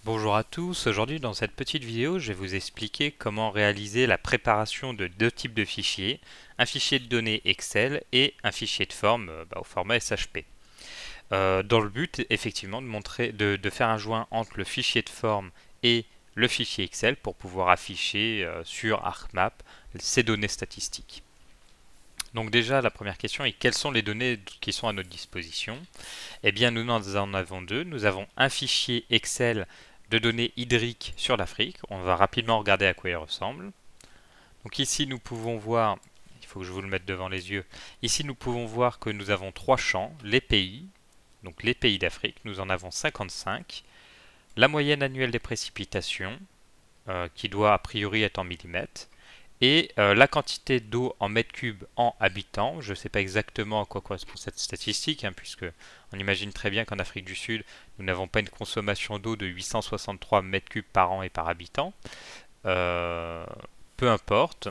Bonjour à tous, aujourd'hui dans cette petite vidéo je vais vous expliquer comment réaliser la préparation de deux types de fichiers, un fichier de données Excel et un fichier de forme au format SHP. Dans le but effectivement de faire un joint entre le fichier de forme et le fichier Excel pour pouvoir afficher sur ArcMap ces données statistiques. Donc déjà la première question est quelles sont les données qui sont à notre disposition? Eh bien, nous en avons deux. Nous avons un fichier Excel de données hydriques sur l'Afrique. On va rapidement regarder à quoi il ressemble. Donc ici, nous pouvons voir, il faut que je vous le mette devant les yeux, ici nous pouvons voir que nous avons trois champs, les pays, donc les pays d'Afrique, nous en avons 55, la moyenne annuelle des précipitations, qui doit a priori être en millimètres, et la quantité d'eau en mètres cubes en habitant. Je ne sais pas exactement à quoi correspond cette statistique, puisque on imagine très bien qu'en Afrique du Sud, nous n'avons pas une consommation d'eau de 863 mètres cubes par an et par habitant. Euh, Peu importe.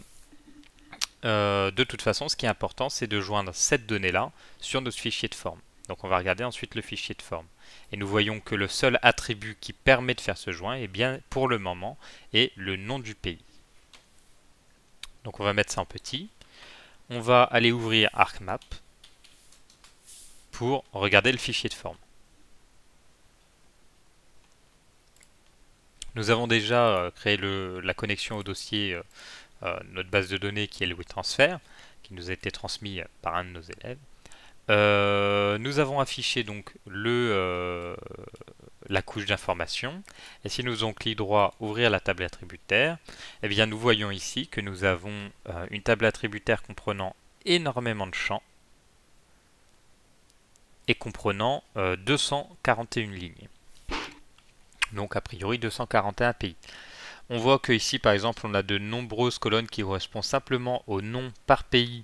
De toute façon, ce qui est important, c'est de joindre cette donnée-là sur notre fichier de forme. Donc on va regarder ensuite le fichier de forme. Et nous voyons que le seul attribut qui permet de faire ce joint, eh bien, pour le moment, est le nom du pays. Donc on va mettre ça en petit. On va aller ouvrir ArcMap pour regarder le fichier de forme. Nous avons déjà créé la connexion au dossier, notre base de données qui est le WeTransfer, qui nous a été transmis par un de nos élèves. Nous avons affiché donc la couche d'information. Et si nous avons clic droit, ouvrir la table attributaire, eh bien nous voyons ici que nous avons une table attributaire comprenant énormément de champs et comprenant 241 lignes. Donc a priori 241 pays. On voit que ici par exemple on a de nombreuses colonnes qui correspondent simplement au nom par pays,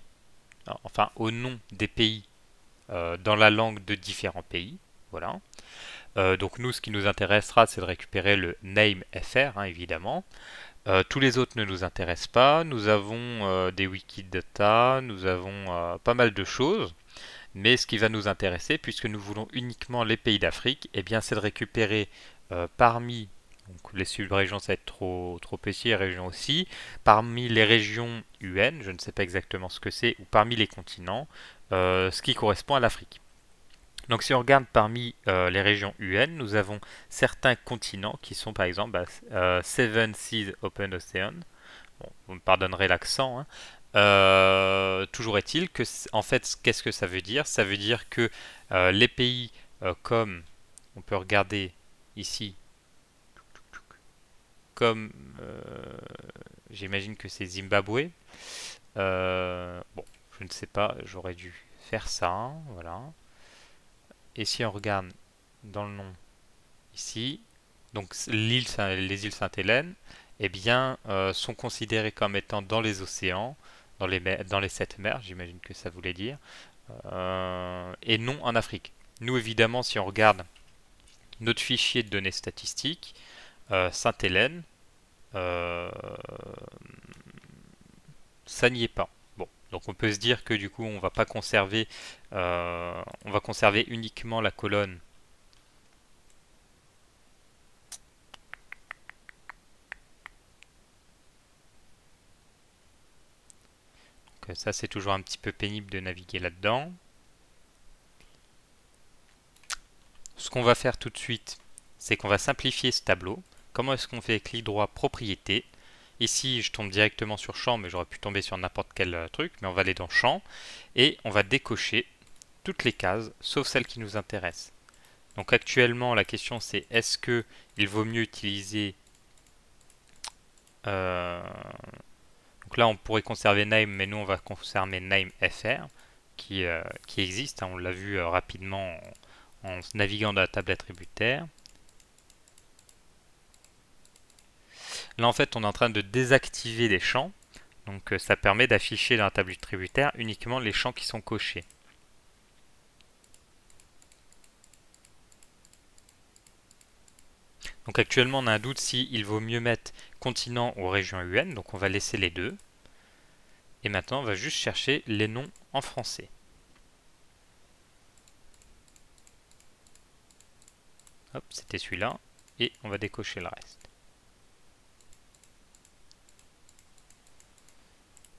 enfin au nom des pays dans la langue de différents pays. Voilà. Donc nous ce qui nous intéressera c'est de récupérer le name fr évidemment. Tous les autres ne nous intéressent pas. Nous avons des Wikidata, nous avons pas mal de choses. Mais ce qui va nous intéresser, puisque nous voulons uniquement les pays d'Afrique, eh bien c'est de récupérer parmi, donc les sub-régions ça va être trop petit, les régions aussi, parmi les régions UN, je ne sais pas exactement ce que c'est, ou parmi les continents, ce qui correspond à l'Afrique. Donc si on regarde parmi les régions UN, nous avons certains continents qui sont par exemple Seven Seas Open Ocean. Bon, vous me pardonnerez l'accent, hein. Toujours est-il que, en fait, qu'est-ce que ça veut dire? Ça veut dire que les pays comme, on peut regarder ici, comme, j'imagine que c'est Zimbabwe. Bon, je ne sais pas, j'aurais dû faire ça, hein, voilà. Et si on regarde dans le nom ici, donc les îles Sainte-Hélène, eh bien, sont considérées comme étant dans les océans, dans les sept mers, j'imagine que ça voulait dire, et non en Afrique. Nous, évidemment, si on regarde notre fichier de données statistiques, Sainte-Hélène, euh, ça n'y est pas. Bon, donc on peut se dire que du coup, on va pas conserver, on va conserver uniquement la colonne. Donc ça, c'est toujours un petit peu pénible de naviguer là-dedans. Ce qu'on va faire tout de suite, c'est qu'on va simplifier ce tableau. Comment est-ce qu'on fait? Clic droit, propriété. Ici, je tombe directement sur champ, mais j'aurais pu tomber sur n'importe quel truc. Mais on va aller dans champ et on va décocher toutes les cases, sauf celles qui nous intéressent. Donc actuellement, la question c'est est-ce que il vaut mieux utiliser... euh, donc là, on pourrait conserver name, mais nous, on va conserver name fr, qui existe. On l'a vu rapidement en naviguant dans la table attributaire. Là, en fait, on est en train de désactiver les champs. Donc, ça permet d'afficher dans la table tributaire uniquement les champs qui sont cochés. Donc, actuellement, on a un doute si il vaut mieux mettre continent ou région UN. Donc, on va laisser les deux. Et maintenant, on va juste chercher les noms en français. Hop, c'était celui-là. et on va décocher le reste.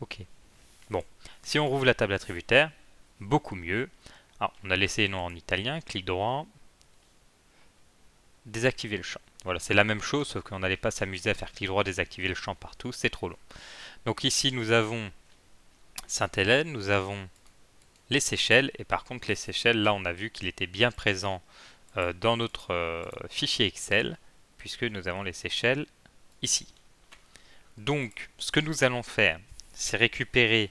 Ok. Bon, si on rouvre la table attributaire, beaucoup mieux. Alors, on a laissé les noms en italien, clic droit, désactiver le champ. Voilà, c'est la même chose, sauf qu'on n'allait pas s'amuser à faire clic droit, désactiver le champ partout, c'est trop long. Donc ici, nous avons Sainte-Hélène, nous avons les Seychelles, et par contre les Seychelles, là on a vu qu'il était bien présent dans notre fichier Excel, puisque nous avons les Seychelles ici. Donc, ce que nous allons faire, c'est récupérer,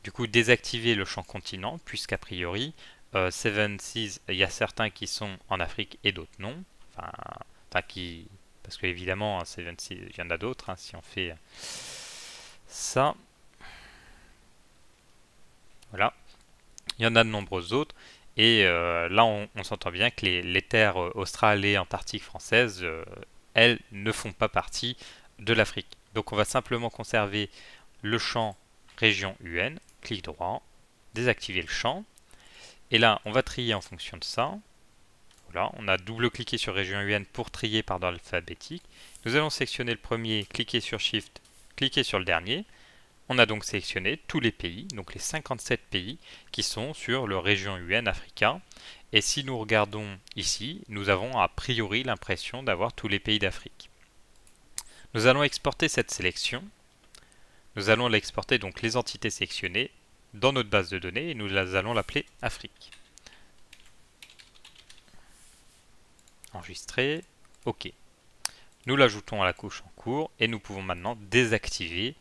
du coup désactiver le champ continent, puisqu'a priori, Seven Seas, il y a certains qui sont en Afrique et d'autres non. Enfin parce que évidemment, Seven Seas, il y en a d'autres, hein, si on fait ça. Voilà. Il y en a de nombreuses autres. Et là, on s'entend bien que les terres australes et antarctiques françaises, elles ne font pas partie de l'Afrique. Donc on va simplement conserver le champ région UN, clic droit, désactiver le champ. Et là, on va trier en fonction de ça. Voilà, on a double-cliqué sur région UN pour trier par ordre alphabétique. Nous allons sélectionner le premier, cliquer sur Shift, cliquer sur le dernier. On a donc sélectionné tous les pays, donc les 57 pays qui sont sur le région UN Africa. Et si nous regardons ici, nous avons a priori l'impression d'avoir tous les pays d'Afrique. Nous allons exporter cette sélection. Nous allons l'exporter, donc les entités sélectionnées, dans notre base de données et nous allons l'appeler Afrique. Enregistrer, OK. Nous l'ajoutons à la couche en cours et nous pouvons maintenant désactiver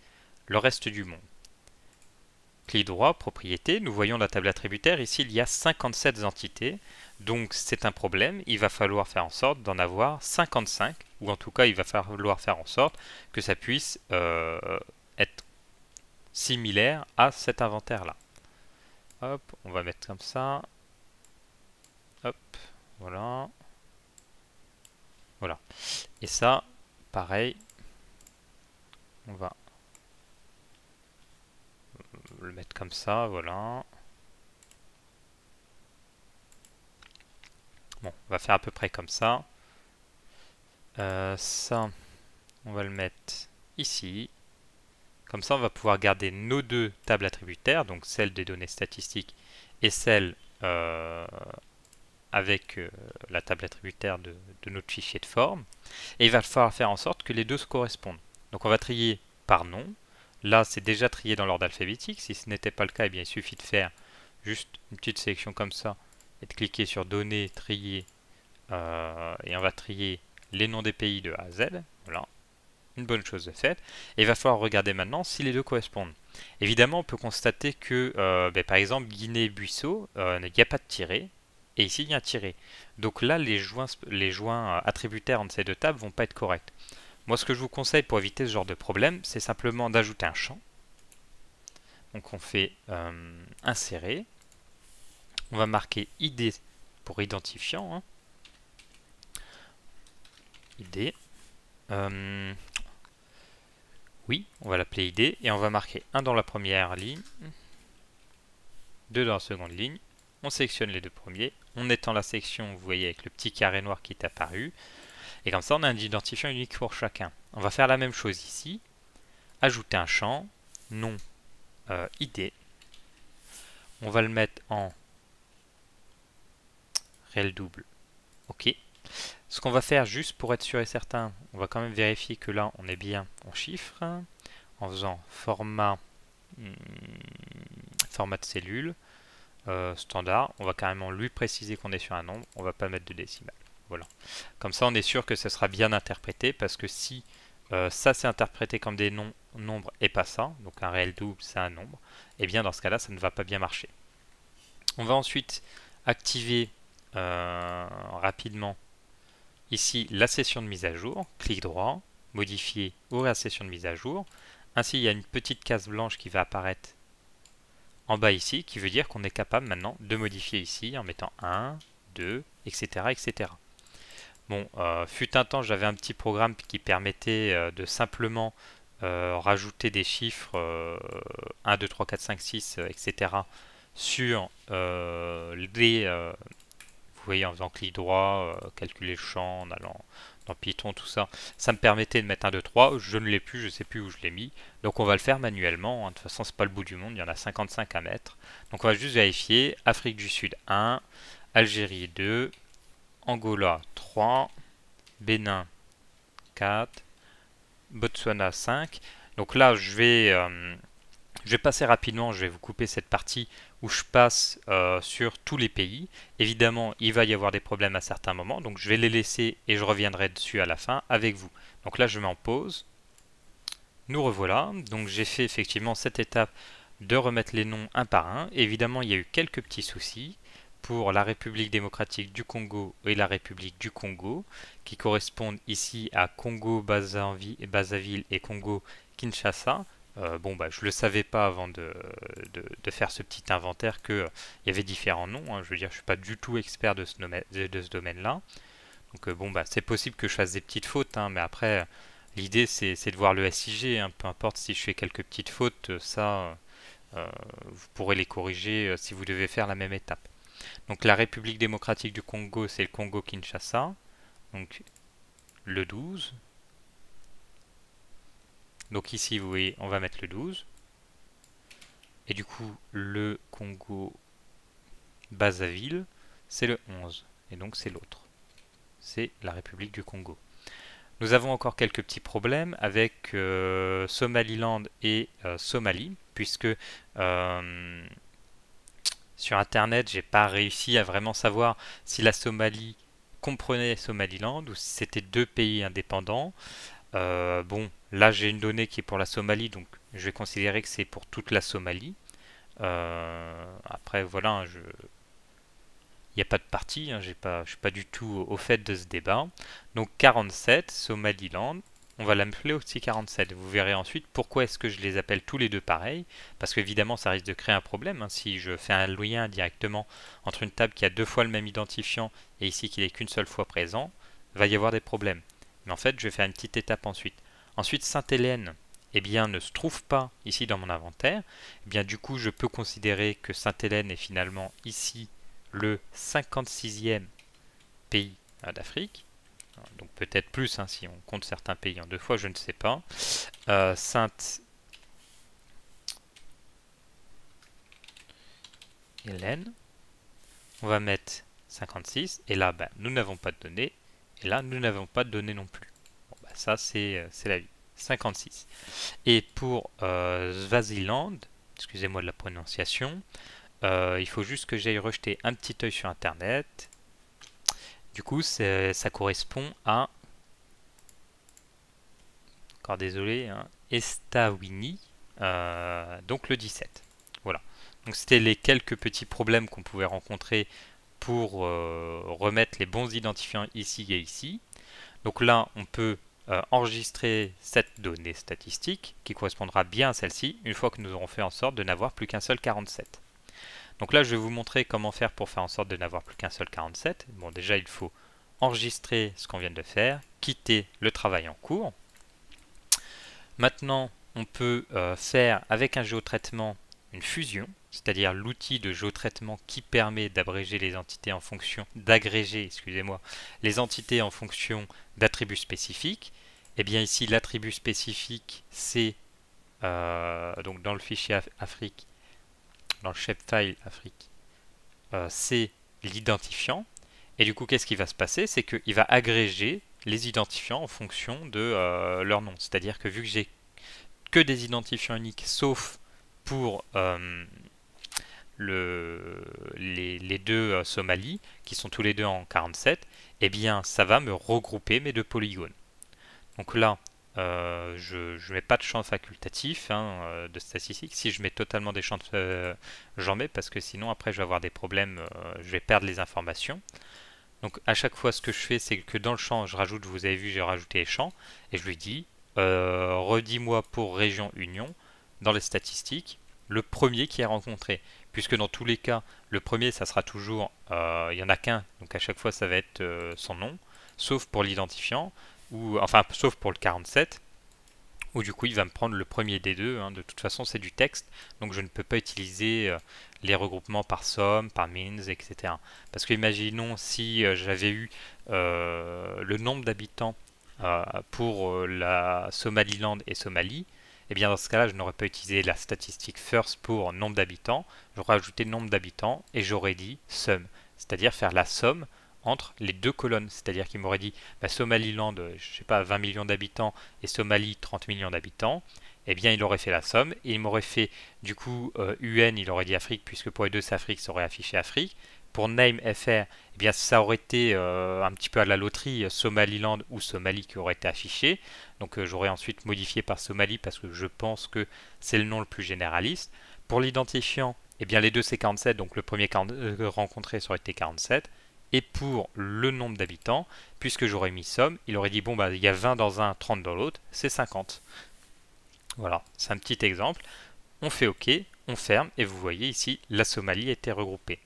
le reste du monde. Clic droit, propriété, nous voyons la table attributaire. Ici, il y a 57 entités. Donc, c'est un problème. Il va falloir faire en sorte d'en avoir 55. Ou en tout cas, il va falloir faire en sorte que ça puisse être similaire à cet inventaire-là. Hop, on va mettre comme ça. Hop, voilà. Voilà. Et ça, pareil, on va le mettre comme ça, voilà. Bon, on va faire à peu près comme ça. Ça, on va le mettre ici. Comme ça, on va pouvoir garder nos deux tables attributaires, donc celle des données statistiques et celle avec la table attributaire de notre fichier de forme. Et il va falloir faire en sorte que les deux se correspondent. Donc on va trier par nom. Là, c'est déjà trié dans l'ordre alphabétique. Si ce n'était pas le cas, eh bien, il suffit de faire juste une petite sélection comme ça et de cliquer sur Données, Trier. Et on va trier les noms des pays de A à Z. Voilà, une bonne chose de faite. Et il va falloir regarder maintenant si les deux correspondent. Évidemment, on peut constater que, par exemple, Guinée-Bissau, il n'y a pas de tiret. Et ici, il y a un tiret. Donc là, les joints attributaires entre ces deux tables vont pas être corrects. Moi, ce que je vous conseille pour éviter ce genre de problème, c'est simplement d'ajouter un champ. Donc on fait insérer. On va marquer ID pour identifiant. Hein. ID. Oui, on va l'appeler ID. Et on va marquer 1 dans la première ligne, 2 dans la seconde ligne. On sélectionne les deux premiers. On étend la section, vous voyez, avec le petit carré noir qui est apparu. Et comme ça, on a un identifiant unique pour chacun. On va faire la même chose ici. Ajouter un champ, nom, ID. On va le mettre en réel double. OK. Ce qu'on va faire, juste pour être sûr et certain, on va quand même vérifier que là, on est bien en chiffres. En faisant format de cellule standard. On va carrément lui préciser qu'on est sur un nombre. On va pas mettre de décimales. Voilà. Comme ça, on est sûr que ce sera bien interprété, parce que si ça c'est interprété comme des nombres et pas ça, donc un réel double c'est un nombre, et bien dans ce cas-là, ça ne va pas bien marcher. On va ensuite activer rapidement ici la session de mise à jour, clic droit, modifier, ouvrir la session de mise à jour. Ainsi, il y a une petite case blanche qui va apparaître en bas ici, qui veut dire qu'on est capable maintenant de modifier ici en mettant 1, 2, etc. etc. Bon, fut un temps, j'avais un petit programme qui permettait de simplement rajouter des chiffres 1, 2, 3, 4, 5, 6, etc. sur vous voyez, en faisant clic droit, calculer le champ, en allant dans Python, tout ça, ça me permettait de mettre 1, 2, 3. Je ne l'ai plus, je ne sais plus où je l'ai mis. Donc on va le faire manuellement. De toute façon, c'est pas le bout du monde, il y en a 55 à mettre. Donc on va juste vérifier. Afrique du Sud 1, Algérie 2, Angola 3, Bénin 4, Botswana 5. Donc là, je vais passer rapidement, je vais vous couper cette partie où je passe sur tous les pays. Évidemment, il va y avoir des problèmes à certains moments, donc je vais les laisser et je reviendrai dessus à la fin avec vous. Donc là, je mets en pause. Nous revoilà. Donc j'ai fait effectivement cette étape de remettre les noms un par un. Évidemment, il y a eu quelques petits soucis pour la République démocratique du Congo et la République du Congo, qui correspondent ici à Congo Brazzaville et Congo Kinshasa. Bon, bah, je ne le savais pas avant de faire ce petit inventaire qu'il y avait différents noms. Hein. Je veux dire, je ne suis pas du tout expert de ce domaine-là. Donc, bon, bah, c'est possible que je fasse des petites fautes, hein, mais après, l'idée, c'est de voir le SIG. Hein. Peu importe si je fais quelques petites fautes, ça, vous pourrez les corriger si vous devez faire la même étape. Donc, la République démocratique du Congo, c'est le Congo-Kinshasa. Donc, le 12. Donc ici, vous voyez, on va mettre le 12. Et du coup, le Congo Brazzaville, c'est le 11. Et donc, c'est l'autre. C'est la République du Congo. Nous avons encore quelques petits problèmes avec Somaliland et Somalie, puisque sur Internet, j'ai pas réussi à vraiment savoir si la Somalie comprenait Somaliland ou si c'était deux pays indépendants. Bon, là j'ai une donnée qui est pour la Somalie, donc je vais considérer que c'est pour toute la Somalie. Après, voilà, hein, il n'y a pas de parti, hein, je ne suis pas du tout au fait de ce débat. Donc 47, Somaliland, on va l'appeler aussi 47. Vous verrez ensuite pourquoi est-ce que je les appelle tous les deux pareils, parce qu'évidemment ça risque de créer un problème. Hein, si je fais un lien directement entre une table qui a deux fois le même identifiant et ici qui n'est qu'une seule fois présent, il va y avoir des problèmes. Mais en fait, je vais faire une petite étape ensuite. Ensuite, Sainte-Hélène, eh bien, ne se trouve pas ici dans mon inventaire. Eh bien, du coup, je peux considérer que Sainte-Hélène est finalement ici le 56e pays d'Afrique. Donc peut-être plus, hein, si on compte certains pays en deux fois, je ne sais pas. Sainte-Hélène. On va mettre 56. Et là, bah, nous n'avons pas de données. Et là, nous n'avons pas de données non plus. Bon, bah, ça, c'est la vie. 56. Et pour Swaziland, excusez-moi de la prononciation, il faut juste que j'aille rejeter un petit œil sur Internet. Du coup, ça correspond à, encore désolé, hein, Estawini, donc le 17. Voilà. Donc c'était les quelques petits problèmes qu'on pouvait rencontrer pour remettre les bons identifiants ici et ici. Donc là, on peut enregistrer cette donnée statistique qui correspondra bien à celle-ci une fois que nous aurons fait en sorte de n'avoir plus qu'un seul 47. Donc là, je vais vous montrer comment faire pour faire en sorte de n'avoir plus qu'un seul 47. Bon, déjà, il faut enregistrer ce qu'on vient de faire, quitter le travail en cours. Maintenant, on peut faire avec un géotraitement une fusion, c'est-à-dire l'outil de géotraitement qui permet d'agréger les entités en fonction les entités en fonction d'attributs spécifiques. Et bien ici, l'attribut spécifique, c'est donc dans le fichier Afrique, dans le shapefile Afrique, c'est l'identifiant. Et du coup, qu'est-ce qui va se passer? C'est qu'il va agréger les identifiants en fonction de leur nom. C'est-à-dire que vu que j'ai que des identifiants uniques, sauf pour les deux Somalies, qui sont tous les deux en 47, eh bien, ça va me regrouper mes deux polygones. Donc là, je ne mets pas de champ facultatif de statistique. Si je mets totalement des champs, j'en mets parce que sinon après je vais avoir des problèmes, je vais perdre les informations. Donc à chaque fois ce que je fais c'est que dans le champ je rajoute, vous avez vu j'ai rajouté les champs et je lui dis redis-moi pour région Union dans les statistiques le premier qui est rencontré. Puisque dans tous les cas le premier ça sera toujours, il n'y en a qu'un, donc à chaque fois ça va être son nom, sauf pour l'identifiant. Enfin sauf pour le 47 où du coup il va me prendre le premier des deux, hein. De toute façon c'est du texte donc je ne peux pas utiliser les regroupements par somme, par means, etc. Parce que imaginons si j'avais eu le nombre d'habitants pour la Somaliland et Somalie, et bien dans ce cas-là, je n'aurais pas utilisé la statistique first pour nombre d'habitants, j'aurais ajouté nombre d'habitants et j'aurais dit sum, c'est-à-dire faire la somme entre les deux colonnes, c'est-à-dire qu'il m'aurait dit bah, Somaliland, je sais pas, 20 millions d'habitants et Somalie, 30 millions d'habitants, eh bien il aurait fait la somme et il m'aurait fait du coup UN, il aurait dit Afrique, puisque pour les deux c'est Afrique, ça aurait affiché Afrique. Pour Name FR, eh bien ça aurait été un petit peu à la loterie Somaliland ou Somalie qui aurait été affiché. Donc j'aurais ensuite modifié par Somalie parce que je pense que c'est le nom le plus généraliste. Pour l'identifiant, eh bien les deux c'est 47, donc le premier rencontré ça aurait été 47. Et pour le nombre d'habitants, puisque j'aurais mis somme, il aurait dit bon bah il y a 20 dans un, 30 dans l'autre, c'est 50. Voilà, c'est un petit exemple. On fait OK, on ferme et vous voyez ici la Somalie était regroupée.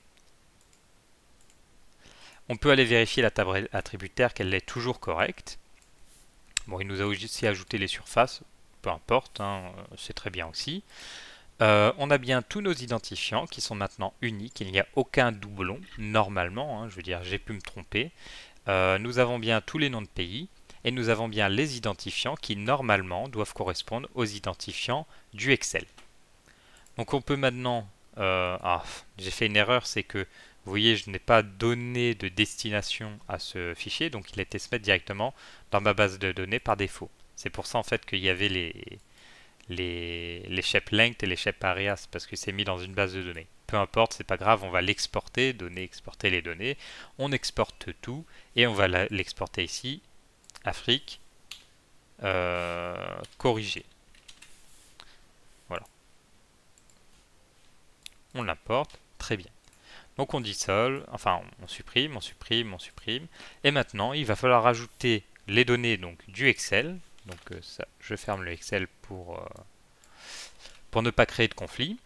On peut aller vérifier la table attributaire qu'elle est toujours correcte. Bon, il nous a aussi ajouté les surfaces, peu importe, hein, c'est très bien aussi. On a bien tous nos identifiants qui sont maintenant uniques, il n'y a aucun doublon, normalement, hein, je veux dire, j'ai pu me tromper. Nous avons bien tous les noms de pays, et nous avons bien les identifiants qui, normalement, doivent correspondre aux identifiants du Excel. Donc on peut maintenant... j'ai fait une erreur, c'est que, vous voyez, je n'ai pas donné de destination à ce fichier, donc il a été se mettre directement dans ma base de données par défaut. C'est pour ça en fait qu'il y avait les shape length et les shape areas, parce que c'est mis dans une base de données. Peu importe, c'est pas grave, on va l'exporter, donner, exporter les données. On exporte tout, et on va l'exporter ici, Afrique, corrigé. Voilà. On l'importe, très bien. Donc on dissolve, enfin on supprime, on supprime, on supprime. Et maintenant, il va falloir rajouter les données donc, du Excel. Donc ça, je ferme le Excel pour ne pas créer de conflit.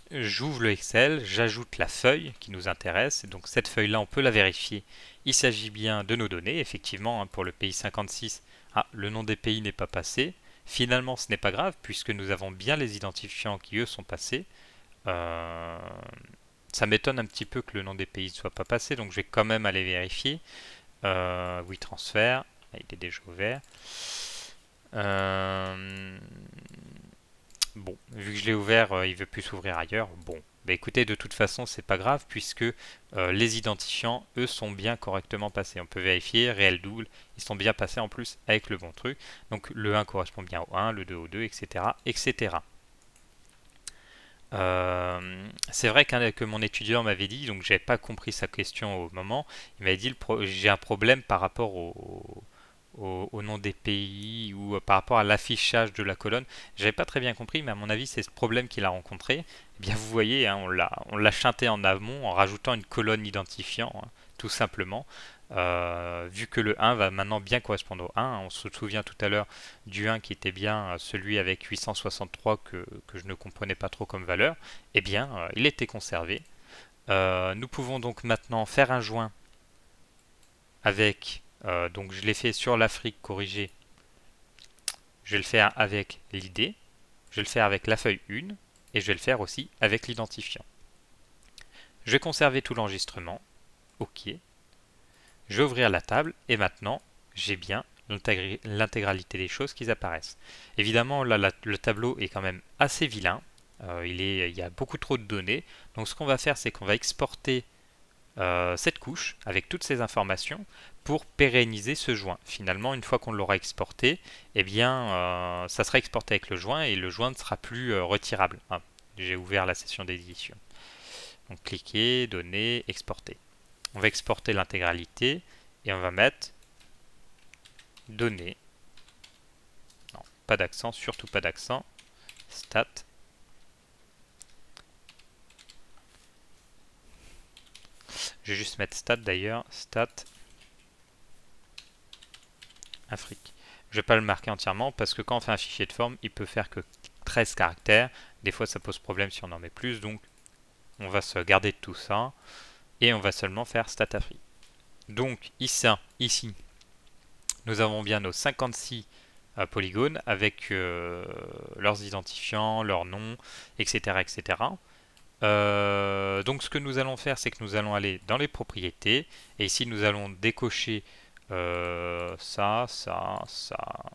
J'ouvre le Excel, j'ajoute la feuille qui nous intéresse. Donc cette feuille-là, on peut la vérifier. Il s'agit bien de nos données. Effectivement, hein, pour le pays 56, le nom des pays n'est pas passé. Finalement, ce n'est pas grave puisque nous avons bien les identifiants qui, eux, sont passés. Ça m'étonne un petit peu que le nom des pays ne soit pas passé, donc je vais quand même aller vérifier. Oui, transfert, il est déjà ouvert. Bon, vu que je l'ai ouvert, il ne veut plus s'ouvrir ailleurs. Bon, bah écoutez, de toute façon, c'est pas grave puisque les identifiants, eux, sont bien correctement passés. On peut vérifier, réel double, ils sont bien passés en plus avec le bon truc. Donc le 1 correspond bien au 1, le 2 au 2, etc. etc. C'est vrai que mon étudiant m'avait dit, donc j'avais pas compris sa question au moment, il m'avait dit j'ai un problème par rapport au nom des pays ou par rapport à l'affichage de la colonne. J'avais pas très bien compris, mais à mon avis c'est ce problème qu'il a rencontré. Eh bien vous voyez, hein, on l'a chanté en amont en rajoutant une colonne identifiant, hein, tout simplement. Vu que le 1 va maintenant bien correspondre au 1, on se souvient tout à l'heure du 1 qui était bien celui avec 863 que je ne comprenais pas trop comme valeur, eh bien il était conservé. Nous pouvons donc maintenant faire un joint avec, donc je l'ai fait sur l'Afrique corrigée, je vais le faire avec l'idée, je vais le faire avec la feuille 1 et je vais le faire aussi avec l'identifiant. Je vais conserver tout l'enregistrement, ok. Je vais ouvrir la table et maintenant j'ai bien l'intégralité des choses qui apparaissent. Évidemment, là, le tableau est quand même assez vilain. Il y a beaucoup trop de données. Donc ce qu'on va faire, c'est qu'on va exporter cette couche avec toutes ces informations pour pérenniser ce joint. Finalement, une fois qu'on l'aura exporté, eh bien, ça sera exporté avec le joint et le joint ne sera plus retirable. J'ai ouvert la session d'édition. Donc cliquez, données, exporter. On va exporter l'intégralité et on va mettre données. Non, pas d'accent, surtout pas d'accent. Stat. Je vais juste mettre stat d'ailleurs. Stat Afrique. Je ne vais pas le marquer entièrement parce que quand on fait un fichier de forme, il peut faire que 13 caractères. Des fois, ça pose problème si on en met plus. Donc, on va se garder de tout ça. Et on va seulement faire stat Afrique. Donc, ici, nous avons bien nos 56 polygones avec leurs identifiants, leurs noms, etc., etc. Donc ce que nous allons faire, c'est que nous allons aller dans les propriétés, et ici nous allons décocher ça, ça, ça.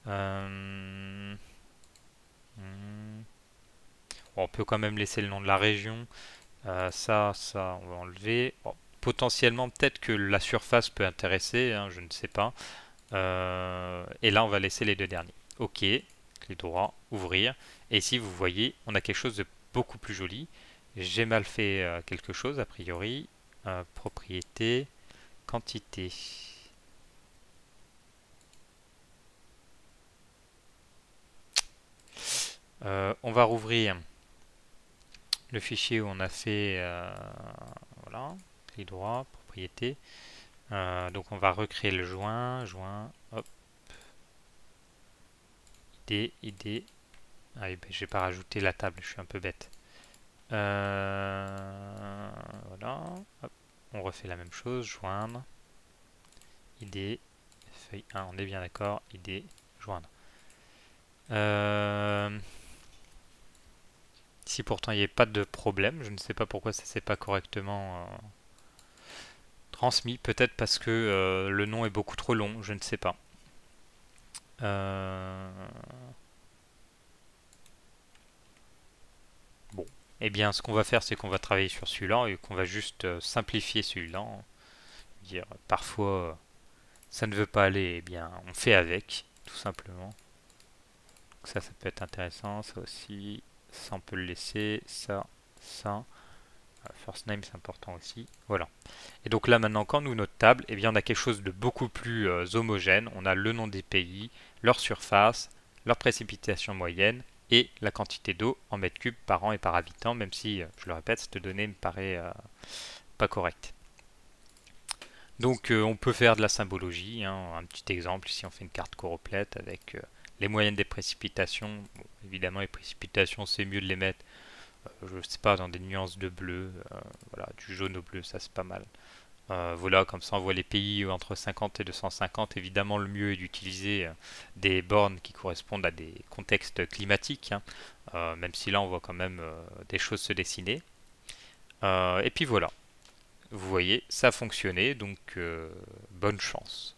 Euh, hmm. Bon, on peut quand même laisser le nom de la région. Ça, ça, on va enlever. Bon, potentiellement, peut-être que la surface peut intéresser, hein, je ne sais pas. Et là, on va laisser les deux derniers. OK, clic droit, ouvrir. Et ici, vous voyez, on a quelque chose de beaucoup plus joli. J'ai mal fait quelque chose, a priori. Propriété, quantité. On va rouvrir le fichier où on a fait, voilà, clic droit, propriété. Donc on va recréer le joint, hop, ID. Ah oui, ben, j'ai pas rajouté la table, je suis un peu bête. Voilà, hop, on refait la même chose, joindre, ID, feuille 1, on est bien d'accord, ID, joindre. Si pourtant il n'y a pas de problème, je ne sais pas pourquoi ça s'est pas correctement transmis, peut-être parce que le nom est beaucoup trop long, je ne sais pas. Bon, eh bien ce qu'on va faire, c'est qu'on va travailler sur celui-là et qu'on va juste simplifier celui-là. Dire parfois ça ne veut pas aller, eh bien on fait avec, tout simplement. Donc ça peut être intéressant, ça aussi, ça on peut le laisser, ça. First name c'est important aussi, voilà. Et donc là maintenant quand on ouvre notre table, eh bien on a quelque chose de beaucoup plus homogène. On a le nom des pays, leur surface, leur précipitation moyenne et la quantité d'eau en mètres cubes par an et par habitant, même si, je le répète, cette donnée me paraît pas correcte. Donc on peut faire de la symbologie, hein. Un petit exemple, ici on fait une carte choroplète avec les moyennes des précipitations. Bon, évidemment les précipitations c'est mieux de les mettre, je sais pas, dans des nuances de bleu, voilà, du jaune au bleu, ça c'est pas mal. Voilà, comme ça on voit les pays entre 50 et 250. Évidemment, le mieux est d'utiliser des bornes qui correspondent à des contextes climatiques, hein. Même si là on voit quand même des choses se dessiner. Et puis voilà, vous voyez, ça a fonctionné, donc bonne chance.